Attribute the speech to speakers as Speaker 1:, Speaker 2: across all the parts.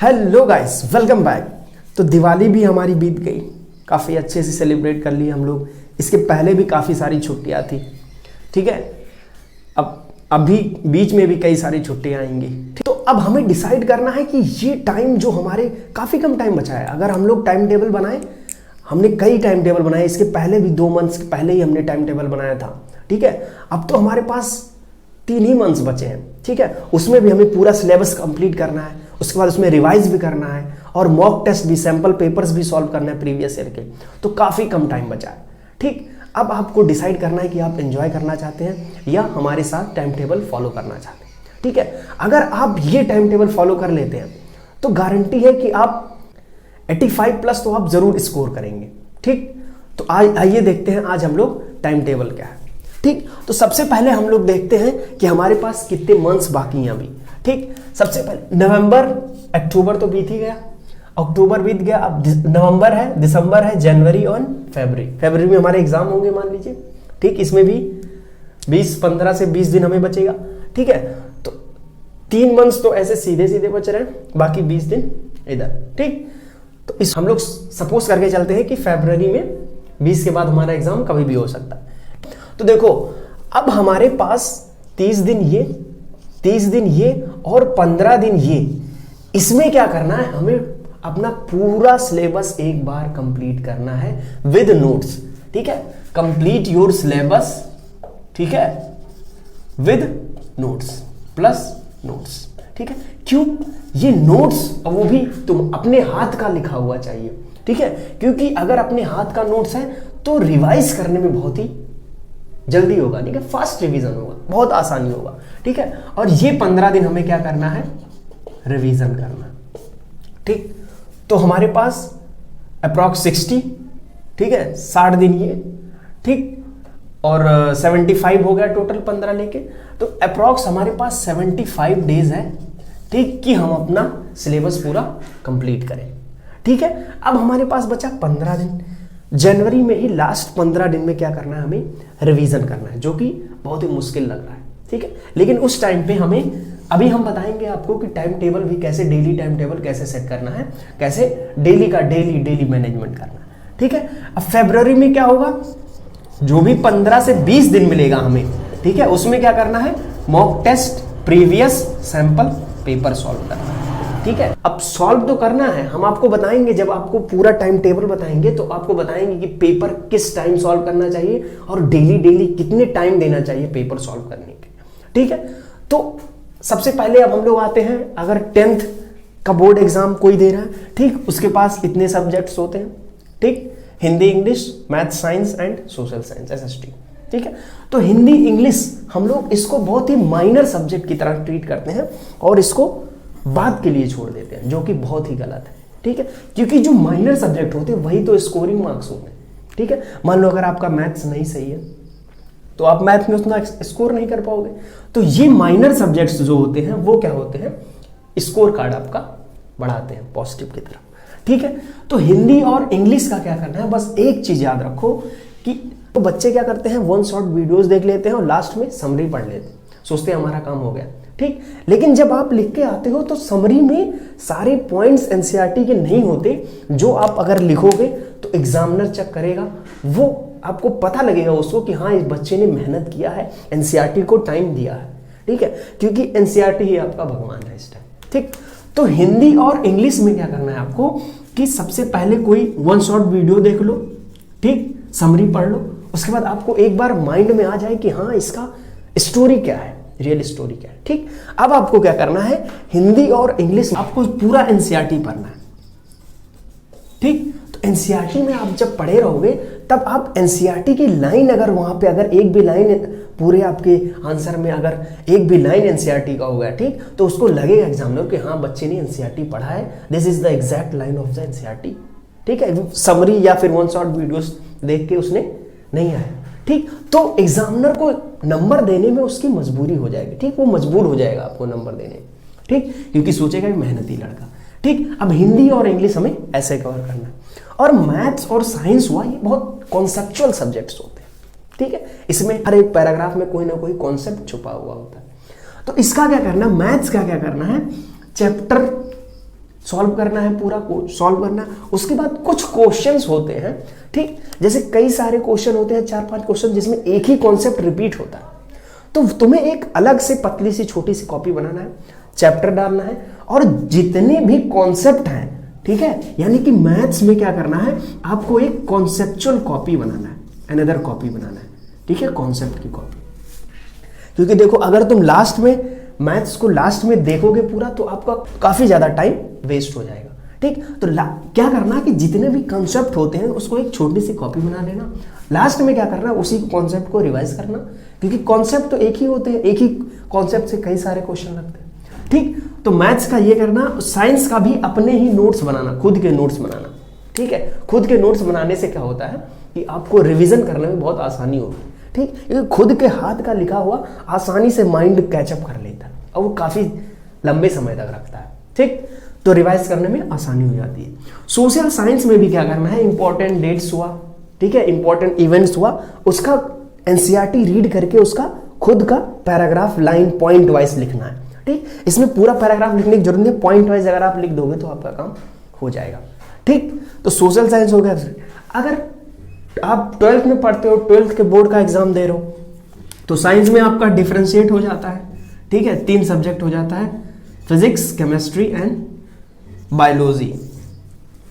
Speaker 1: Hello guys, welcome back. तो दिवाली भी हमारी बीत गई, काफ़ी अच्छे से सेलिब्रेट कर ली हम लोग। इसके पहले भी काफ़ी सारी छुट्टियां थी, ठीक है। अभी बीच में भी कई सारी छुट्टियां आएंगी। तो अब हमें डिसाइड करना है कि ये टाइम जो हमारे काफ़ी कम टाइम बचा है, अगर हम लोग टाइम टेबल बनाए, हमने कई टाइम टेबल बनाए, इसके पहले भी 2 मंथ्स पहले ही हमने टाइम टेबल बनाया था, ठीक है। अब तो हमारे पास 3 ही मंथ्स बचे हैं, ठीक है। उसमें भी हमें पूरा सिलेबस कंप्लीट करना है, उसके बाद उसमें रिवाइज भी करना है और मॉक टेस्ट भी, सैंपल पेपर्स भी सॉल्व करना है प्रीवियस ईयर के। तो काफ़ी कम टाइम बचा है, ठीक। अब आपको डिसाइड करना है कि आप एंजॉय करना चाहते हैं या हमारे साथ टाइम टेबल फॉलो करना चाहते हैं, ठीक है। अगर आप ये टाइम टेबल फॉलो कर लेते हैं तो गारंटी है कि आप 85 प्लस तो आप जरूर स्कोर करेंगे, ठीक। तो आइए देखते हैं आज हम लोग टाइम टेबल क्या है, ठीक। तो सबसे पहले हम लोग देखते हैं कि हमारे पास कितने मंथ्स बाकी हैं अभी, ठीक। सबसे पहले नवंबर, अक्टूबर तो बीत ही गया, अक्टूबर बीत गया, अब नवंबर है, दिसंबर है, जनवरी और फरवरी में हमारे एग्जाम होंगे मान लीजिए, ठीक। इसमें भी 15 से 20 दिन हमें बचेगा, ठीक है। तो 3 मंथ्स तो ऐसे सीधे सीधे बच रहे हैं, बाकी 20 दिन इधर, ठीक। तो इस हम लोग सपोज करके चलते हैं कि फरवरी में 20 के बाद हमारा एग्जाम कभी भी हो सकता है। तो देखो, अब हमारे पास 30 दिन ये और 15 दिन ये। इसमें क्या करना है, हमें अपना पूरा सिलेबस एक बार कंप्लीट करना है विद नोट्स, ठीक है। कंप्लीट योर सिलेबस, ठीक है, विद नोट्स प्लस नोट्स, ठीक है। क्यों? ये नोट्स, वो भी तुम अपने हाथ का लिखा हुआ चाहिए, ठीक है। क्योंकि अगर अपने हाथ का नोट्स है तो रिवाइज करने में बहुत ही जल्दी होगा, ठीक है। फास्ट रिवीजन होगा, बहुत आसानी होगा, ठीक है। और ये 15 दिन हमें क्या करना है, रिवीजन करना, ठीक। तो हमारे पास अप्रॉक्स 60, ठीक है, 60 दिन ये, ठीक। और 75 हो गया टोटल 15 लेके। तो अप्रॉक्स हमारे पास 75 डेज है, ठीक, कि हम अपना सिलेबस पूरा कंप्लीट करें, ठीक है। अब हमारे पास बचा 15 दिन। जनवरी में ही लास्ट 15 दिन में क्या करना है, हमें रिवीजन करना है, जो कि बहुत ही मुश्किल लग रहा है, ठीक है। लेकिन उस टाइम पे हमें, अभी हम बताएंगे आपको कि टाइम टेबल भी कैसे, डेली टाइम टेबल कैसे सेट करना है, कैसे डेली मैनेजमेंट करना है, ठीक है। अब फरवरी में क्या होगा, जो भी 15 से 20 दिन मिलेगा हमें, ठीक है, उसमें क्या करना है, mock test, previous sample paper solve करना है, ठीक है। अब सॉल्व तो करना है, हम आपको बताएंगे, जब आपको पूरा टाइम टेबल बताएंगे तो आपको बताएंगे कि पेपर किस टाइम सॉल्व करना चाहिए और डेली कितने टाइम देना चाहिए पेपर सॉल्व करने के, ठीक है। तो सबसे पहले अब हम लोग आते हैं, अगर 10th का बोर्ड एग्जाम कोई दे रहा है, ठीक, उसके पास इतने सब्जेक्ट्स होते हैं, ठीक, Hindi, English, math, science and social science, SST, ठीक है। तो हिंदी, इंग्लिश हम लोग इसको बहुत ही माइनर सब्जेक्ट की तरह ट्रीट करते हैं और इसको बाद के लिए छोड़ देते हैं, जो कि बहुत ही गलत है, ठीक है। क्योंकि जो माइनर सब्जेक्ट होते हैं वही तो स्कोरिंग मार्क्स होते हैं, ठीक है। मान लो अगर आपका मैथ्स नहीं सही है तो आप मैथ में उतना स्कोर नहीं कर पाओगे। तो ये माइनर सब्जेक्ट्स जो होते हैं वो क्या होते हैं, स्कोर कार्ड आपका बढ़ाते हैं पॉजिटिव की तरफ, ठीक है। तो हिंदी और इंग्लिश का क्या करना है, बस एक चीज याद रखो कि तो बच्चे क्या करते हैं, 1 शॉट वीडियोस देख लेते हैं और लास्ट में समरी पढ़ लेते हैं, सोचते हैं हमारा काम हो गया, ठीक। लेकिन जब आप लिख के आते हो तो समरी में सारे पॉइंट्स NCERT के नहीं होते, जो आप अगर लिखोगे तो एग्जामिनर चेक करेगा, वो आपको पता लगेगा उसको कि हाँ, इस बच्चे ने मेहनत किया है, NCERT को टाइम दिया है, ठीक है। क्योंकि NCERT ही आपका भगवान है इस टाइम, ठीक। तो हिंदी और इंग्लिश में क्या करना है आपको कि सबसे पहले कोई 1 शॉट वीडियो देख लो, ठीक, समरी पढ़ लो, उसके बाद आपको एक बार माइंड में आ जाए कि हाँ, इसका स्टोरी क्या है, रियल स्टोरी क्या है, ठीक। अब आपको क्या करना है, हिंदी और इंग्लिश आपको पूरा NCERT पढ़ना है, ठीक। तो NCERT में आप जब पढ़े रहोगे तब आप NCERT की लाइन, अगर वहां पे अगर एक भी लाइन पूरे आपके आंसर में अगर एक भी लाइन NCERT का हो गया, ठीक, तो उसको लगेगा एग्जामिनर कि हाँ, बच्चे ने NCERT पढ़ा है, this is the exact line of the NCERT, ठीक है। समरी या फिर 1 शॉट वीडियोस देख के उसने नहीं आया, ठीक। तो एग्जामिनर को नंबर देने में उसकी मजबूरी हो जाएगी, ठीक, वो मजबूर हो जाएगा आपको नंबर देने, ठीक, क्योंकि सोचेगा कि मेहनती लड़का, ठीक। अब हिंदी और इंग्लिश हमें ऐसे कवर करना है। और मैथ्स और साइंस हुआ, ये बहुत कॉन्सेप्चुअल सब्जेक्ट्स होते हैं, ठीक है। इसमें हर एक पैराग्राफ में कोई ना कोई कॉन्सेप्ट छुपा हुआ होता है। तो इसका क्या करना, मैथ्स का क्या करना है, चैप्टर सॉल्व करना है, पूरा सॉल्व करना है। उसके बाद कुछ क्वेश्चंस होते हैं, ठीक, जैसे कई सारे क्वेश्चन होते हैं, 4-5 क्वेश्चन जिसमें एक ही कॉन्सेप्ट रिपीट होता है, तो तुम्हें एक अलग से पतली सी छोटी सी कॉपी बनाना है, चैप्टर डालना है, और जितने भी कॉन्सेप्ट हैं, ठीक है, यानी कि मैथ्स में क्या करना है, आपको एक कॉन्सेप्चुअल कॉपी बनाना है, अनदर कॉपी बनाना है, ठीक है, कॉन्सेप्ट की कॉपी। क्योंकि देखो अगर तुम लास्ट में मैथ्स को लास्ट में देखोगे पूरा, तो आपका काफी ज्यादा टाइम वेस्ट हो जाएगा, ठीक। तो क्या करना है कि जितने भी कॉन्सेप्ट होते हैं उसको एक छोटी सी कॉपी बना लेना, लास्ट में क्या करना है, उसी कॉन्सेप्ट को रिवाइज करना, क्योंकि कॉन्सेप्ट तो एक ही होते हैं, एक ही कॉन्सेप्ट से कई सारे क्वेश्चन लगते हैं, ठीक। तो मैथ्स का ये करना, साइंस का भी अपने ही नोट्स बनाना, खुद के नोट्स बनाना, ठीक है। खुद के नोट्स बनाने से क्या होता है कि आपको रिवीजन करने में बहुत आसानी होगी, ठीक, क्योंकि खुद के हाथ का लिखा हुआ आसानी से माइंड कैचअप कर लेता है और वो काफी लंबे समय तक रखता है, ठीक। तो रिवाइज करने में आसानी हो जाती है। सोशल साइंस में भी क्या करना है, इंपॉर्टेंट डेट्स हुआ, ठीक है, इंपॉर्टेंट इवेंट्स हुआ, उसका एनसीईआरटी रीड करके उसका खुद का पैराग्राफ लाइन पॉइंट वाइज लिखना है, ठीक। इसमें पूरा पैराग्राफ लिखने की जरूरत नहीं है, पॉइंट वाइज अगर आप लिख दोगे तो आपका काम हो जाएगा, ठीक। तो सोशल साइंस हो गया। अगर आप 12th में पढ़ते हो, 12th के बोर्ड का एग्जाम दे रहे हो, तो साइंस में आपका डिफरेंशिएट हो जाता है, ठीक है, 3 सब्जेक्ट हो जाता है, फिजिक्स, केमिस्ट्री एंड बायोलॉजी,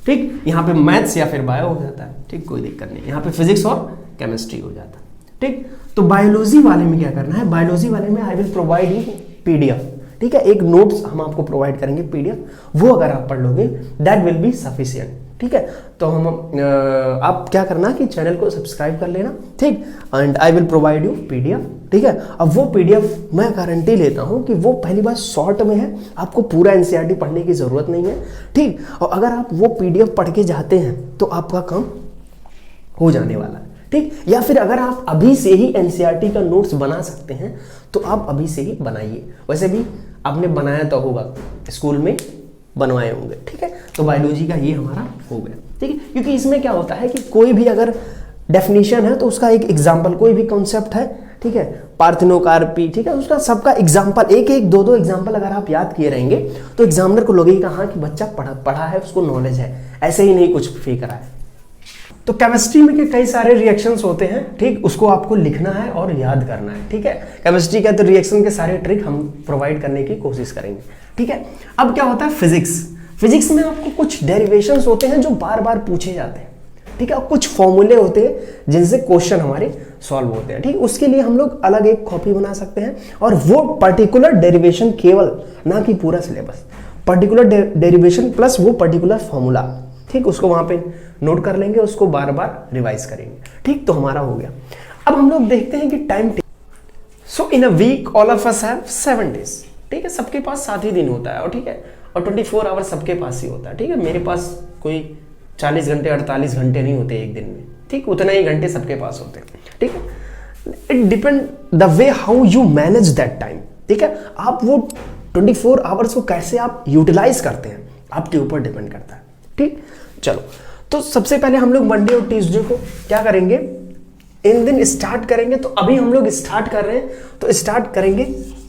Speaker 1: ठीक। यहाँ पे मैथ्स या फिर बायो हो जाता है, ठीक, कोई दिक्कत नहीं, यहाँ पे फिजिक्स और केमिस्ट्री हो जाता है, ठीक। तो बायोलॉजी वाले में क्या करना है, बायोलॉजी वाले में I will provide you PDF, ठीक है, एक नोट्स हम आपको प्रोवाइड करेंगे पीडीएफ, वो अगर आप पढ़ लोगे दैट विल बी सफिशिएंट, ठीक है। तो हम आप क्या करना कि चैनल को सब्सक्राइब कर लेना, ठीक, and I will provide you PDF, ठीक है। अब वो पीडीएफ मैं गारंटी लेता हूं कि वो पहली बार शॉर्ट में है, आपको पूरा एनसीईआरटी पढ़ने की जरूरत नहीं है, ठीक। और अगर आप वो पीडीएफ पढ़ के जाते हैं तो आपका काम हो जाने वाला है, ठीक। या फिर अगर आप अभी से ही एनसीईआरटी का नोट्स बना सकते हैं तो आप अभी से ही बनाइए, वैसे भी आपने बनाया तो होगा, स्कूल में बनवाए होंगे, ठीक है। तो बायोलॉजी का ये हमारा हो गया, ठीक है। क्योंकि इसमें क्या होता है कि कोई भी अगर डेफिनेशन है तो उसका एक एग्जाम्पल, कोई भी कॉन्सेप्ट है, ठीक है, पार्थेनोकार्पी, ठीक है, उसका सबका एग्जाम्पल, एक एक दो एग्जाम्पल अगर आप याद किए रहेंगे तो एग्जामिनर को लगेगा हाँ कि बच्चा पढ़ा है, उसको नॉलेज है, ऐसे ही नहीं कुछ फेंक रहा है। तो केमिस्ट्री में के कई सारे रिएक्शंस होते हैं, ठीक, उसको आपको लिखना है और याद करना है, ठीक है। केमिस्ट्री का तो रिएक्शन के सारे ट्रिक हम प्रोवाइड करने की कोशिश करेंगे, ठीक है। अब क्या होता है फिजिक्स में आपको कुछ डेरिवेशंस होते हैं जो बार बार पूछे जाते हैं, ठीक है, और कुछ फॉर्मूले होते हैं जिनसे क्वेश्चन हमारे सॉल्व होते हैं, ठीक। उसके लिए हम लोग अलग एक कॉपी बना सकते हैं और वो पर्टिकुलर डेरिवेशन केवल, ना कि पूरा सिलेबस, पर्टिकुलर डेरिवेशन प्लस वो पर्टिकुलर फॉर्मूला, ठीक, उसको वहां पे नोट कर लेंगे, उसको बार बार रिवाइज करेंगे, ठीक। तो हमारा हो गया। अब हम लोग देखते हैं कि time, so in a week all of us have 7 days, ठीक है, सबके पास 7 ही दिन होता है, और ठीक है, और 24 आवर सबके पास ही होता है, ठीक है। मेरे पास कोई 40 घंटे 48 घंटे नहीं होते एक दिन में, ठीक, उतना ही घंटे सबके पास होते हैं, ठीक है। It depend the way how you manage that time, ठीक है। आप वो 24 आवर्स को कैसे आप यूटिलाइज करते हैं आपके ऊपर डिपेंड करता है, ठीक। चलो, तो सबसे पहले हम लोग मंडे और ट्यूसडे को क्या करेंगे, इन दिन स्टार्ट करेंगे। तो अभी हम लोग स्टार्ट कर रहे हैं, तो स्टार्ट करेंगे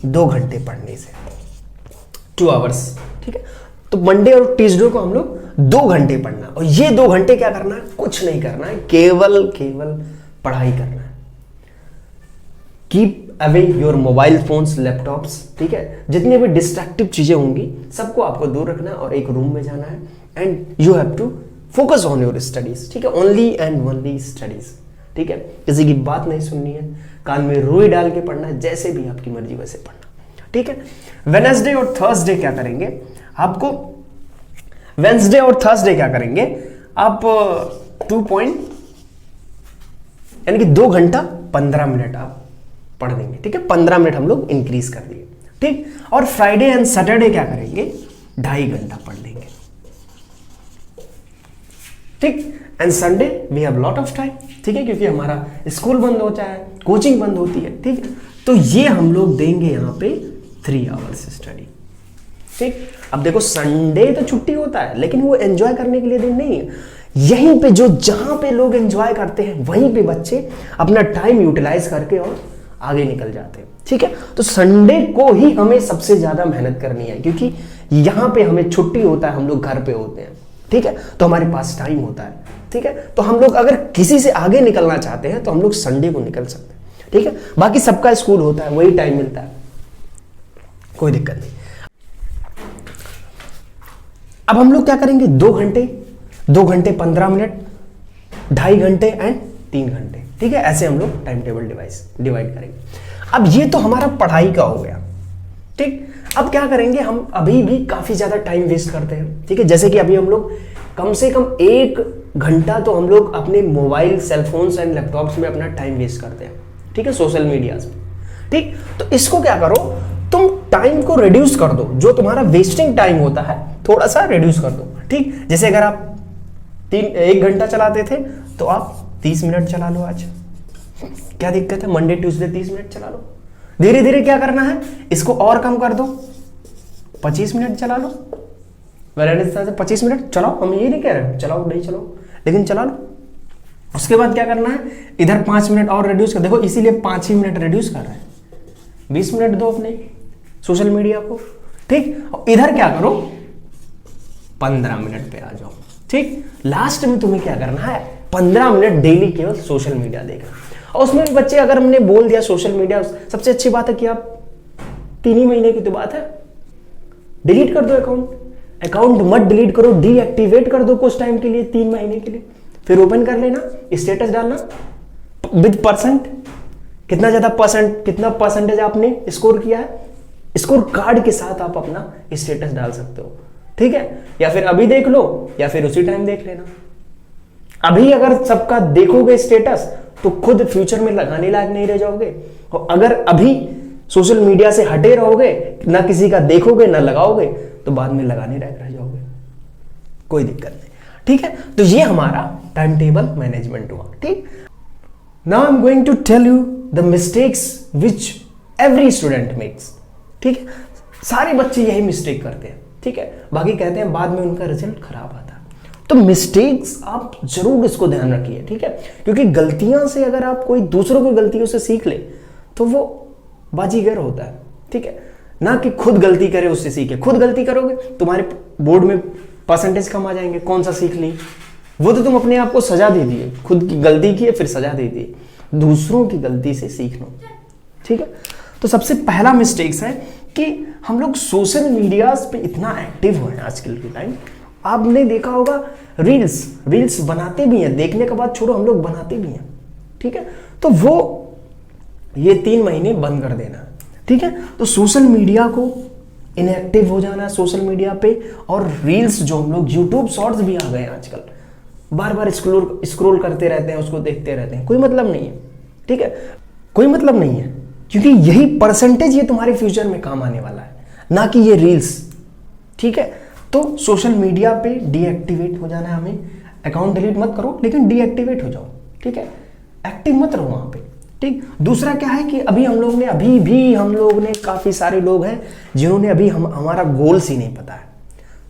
Speaker 1: 2 घंटे पढ़ने से, 2 आवर्स, ठीक है। तो मंडे और ट्यूसडे को हम लोग 2 घंटे पढ़ना, और ये 2 घंटे क्या करना है, कुछ नहीं करना है, केवल पढ़ाई करना है। Keep away your mobile phones, laptops, ठीक है, जितनी भी डिस्ट्रैक्टिव चीजें होंगी सबको आपको दूर रखना है और एक रूम में जाना है, and you have to focus on your studies, ठीक है, ओनली एंड ओनली स्टडीज, ठीक है। किसी की बात नहीं सुननी है, कान में रुई डाल के पढ़ना है, जैसे भी आपकी मर्जी वैसे पढ़ना, ठीक है। वेडनेसडे और थर्सडे क्या करेंगे, आपको वेडनेसडे और थर्सडे क्या करेंगे, आप 2 पॉइंट यानी कि 2 घंटा 15 मिनट आप पढ़ देंगे, ठीक है, 15 मिनट हम लोग इंक्रीज कर दिए, ठीक। और फ्राइडे एंड सैटरडे क्या करेंगे, 2.5 घंटा पढ़ लेंगे, ठीक। And Sunday we have lot of time, ठीक है, क्योंकि हमारा स्कूल बंद होता है, कोचिंग बंद होती है, ठीक। तो ये हम लोग देंगे यहाँ पे 3 आवर्स स्टडी, ठीक। अब देखो संडे तो छुट्टी होता है, लेकिन वो एंजॉय करने के लिए दिन नहीं है, यहीं पे जहां पे लोग एंजॉय करते हैं वहीं पे बच्चे अपना टाइम यूटिलाइज करके और आगे निकल जाते हैं, ठीक है। तो संडे को ही हमें सबसे ज्यादा मेहनत करनी है, क्योंकि यहाँ पे हमें छुट्टी होता है, हम लोग घर पे होते हैं, ठीक है, तो हमारे पास टाइम होता है, ठीक है। तो हम लोग अगर किसी से आगे निकलना चाहते हैं तो हम लोग संडे को निकल सकते हैं, ठीक है। बाकी सबका स्कूल होता है, वही टाइम मिलता है, कोई दिक्कत नहीं। अब हम लोग क्या करेंगे, 2 घंटे 15 मिनट, 2.5 घंटे एंड 3 घंटे, ठीक है। ऐसे हम लोग टाइम टेबल डिवाइड करेंगे। अब ये तो हमारा पढ़ाई का हो गया, ठीक। अब क्या करेंगे, हम अभी भी काफी ज्यादा टाइम वेस्ट करते हैं, ठीक है। जैसे कि अभी हम लोग कम से कम 1 घंटा तो हम लोग अपने मोबाइल, सेलफोन्स एंड लैपटॉप्स में अपना टाइम वेस्ट करते हैं, ठीक है, सोशल मीडिया में, ठीक। तो इसको क्या करो, तुम टाइम को रिड्यूस कर दो, जो तुम्हारा वेस्टिंग टाइम होता है थोड़ा सा रिड्यूस कर दो, ठीक। जैसे अगर आप 1 घंटा चलाते थे तो आप 30 मिनट चला लो आज, क्या दिक्कत है, मंडे ट्यूसडे 30 मिनट चला लो। धीरे धीरे क्या करना है, इसको और कम कर दो, 25 मिनट चला लो, वेडनेसडे से 25 मिनट चलाओ, हम ये नहीं कह रहे चलाओ नहीं चलाओ, लेकिन चला लो। उसके बाद क्या करना है, इधर 5 मिनट और रिड्यूस कर, देखो इसीलिए 5 ही मिनट रिड्यूस कर रहे हैं, 20 मिनट दो अपने सोशल मीडिया को, ठीक। और इधर क्या करो, 15 मिनट पे आ जाओ, ठीक। लास्ट में तुम्हें क्या करना है, 15 मिनट डेली केवल सोशल मीडिया देखना। और उसमें भी बच्चे, अगर हमने बोल दिया सोशल मीडिया, सबसे अच्छी बात है कि आप 3 ही महीने की तो बात है, डिलीट कर दो अकाउंट मत डिलीट करो, डीएक्टिवेट कर दो कुछ टाइम के लिए, 3 महीने के लिए, फिर ओपन कर लेना, स्टेटस डालना विद परसेंट, कितना ज्यादा कितना परसेंटेज आपने स्कोर किया है, स्कोर कार्ड के साथ आप अपना स्टेटस डाल सकते हो, ठीक है। या फिर अभी देख लो या फिर उसी टाइम देख लेना। अभी अगर सबका देखोगे स्टेटस तो खुद फ्यूचर में लगाने लायक नहीं रह जाओगे, और अगर अभी सोशल मीडिया से हटे रहोगे, ना किसी का देखोगे ना लगाओगे, तो बाद में लगाने लायक रह जाओगे, कोई दिक्कत नहीं, ठीक है। तो ये हमारा टाइम टेबल मैनेजमेंट हुआ, ठीक। Now I am going to tell you the mistakes which every student makes, ठीक है। सारे बच्चे यही मिस्टेक करते हैं, ठीक है। बाकी कहते हैं बाद में उनका रिजल्ट खराब आता है। तो मिस्टेक्स आप जरूर इसको ध्यान रखिए, ठीक है, क्योंकि गलतियां से अगर आप कोई दूसरों की गलतियों से सीख ले तो वो बाजीगर होता है, ठीक है, ना कि खुद गलती करे उससे सीखे। खुद गलती करोगे तुम्हारे बोर्ड में परसेंटेज कम आ जाएंगे, कौन सा सीख ली, वो तो तुम अपने आप को सजा दे दिए, खुद की गलती की है फिर सजा दे दी, दूसरों की गलती से सीखना, ठीक है। तो सबसे पहला मिस्टेक्स है कि हम लोग सोशल मीडिया पे इतना एक्टिव हुए हैं आजकल के टाइम। आपने देखा होगा रील्स बनाते भी हैं, देखने के बाद छोड़ो हम लोग बनाते भी हैं, ठीक है। तो वो ये 3 महीने बंद कर देना, ठीक है। तो सोशल मीडिया को इनएक्टिव हो जाना सोशल मीडिया पे, और रील्स जो हम लोग यूट्यूब शॉर्ट्स भी आ गए हैं आजकल, बार बार स्क्रॉल करते रहते हैं, उसको देखते रहते हैं, कोई मतलब नहीं है, ठीक है, कोई मतलब नहीं है, क्योंकि यही परसेंटेज ये तुम्हारे फ्यूचर में काम आने वाला है, ना कि ये रील्स, ठीक है। तो सोशल मीडिया पे डीएक्टिवेट हो जाना है हमें, अकाउंट डिलीट मत करो लेकिन डीएक्टिवेट हो जाओ, ठीक है, एक्टिव मत रहो वहां पे, ठीक। दूसरा क्या है कि अभी भी हम लोग ने काफी सारे लोग हैं जिन्होंने अभी हमारा गोल्स ही नहीं पता है।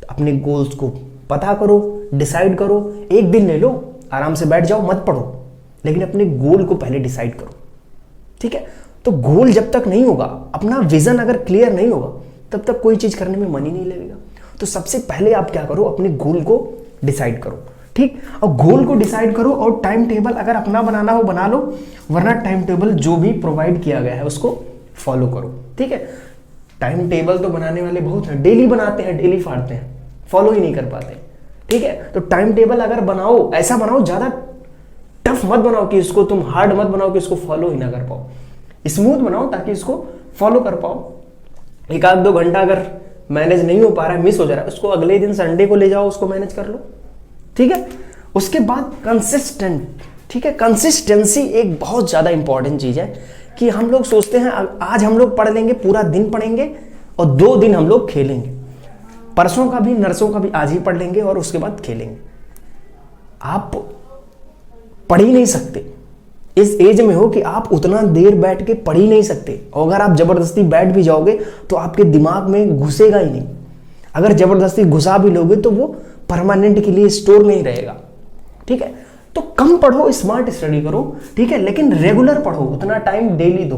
Speaker 1: तो अपने गोल्स को पता करो, डिसाइड करो, एक दिन ले लो, आराम से बैठ जाओ, मत पढ़ो, लेकिन अपने गोल को पहले डिसाइड करो, ठीक है। तो गोल जब तक नहीं होगा, अपना विजन अगर क्लियर नहीं होगा, तब तक कोई चीज करने में मन ही नहीं लगेगा। तो सबसे पहले आप क्या करो, अपने गोल को डिसाइड करो, ठीक। और गोल को डिसाइड करो, और टाइम टेबल अगर अपना बनाना हो बना लो, वरना टाइम टेबल जो भी प्रोवाइड किया गया है उसको फॉलो करो, ठीक है। टाइम टेबल तो बनाने वाले बहुत हैं, डेली बनाते हैं, डेली फाड़ते हैं, फॉलो ही नहीं कर पाते, ठीक है। तो टाइम टेबल अगर बनाओ, ऐसा बनाओ, ज्यादा टफ मत बनाओ कि इसको तुम हार्ड मत बनाओ कि इसको फॉलो ही ना कर पाओ, स्मूथ बनाओ ताकि इसको फॉलो कर पाओ। 1-2 घंटा अगर मैनेज नहीं हो पा रहा है, मिस हो जा रहा है, उसको अगले दिन संडे को ले जाओ, उसको मैनेज कर लो, ठीक है। उसके बाद कंसिस्टेंट, ठीक है, कंसिस्टेंसी एक बहुत ज्यादा इंपॉर्टेंट चीज है कि हम लोग सोचते हैं आज हम लोग पढ़ लेंगे, पूरा दिन पढ़ेंगे और 2 दिन हम लोग खेलेंगे, परसों का भी नरसों का भी आज ही पढ़ लेंगे और उसके बाद खेलेंगे। आप पढ़ ही नहीं सकते, इस एज में हो कि आप उतना देर बैठ के पढ़ ही नहीं सकते, और अगर आप जबरदस्ती बैठ भी जाओगे तो आपके दिमाग में घुसेगा ही नहीं। अगर जबरदस्ती घुसा भी लोगे तो वो परमानेंट के लिए स्टोर नहीं रहेगा, ठीक है। तो कम पढ़ो, स्मार्ट स्टडी करो, ठीक है, लेकिन रेगुलर पढ़ो, उतना टाइम डेली दो।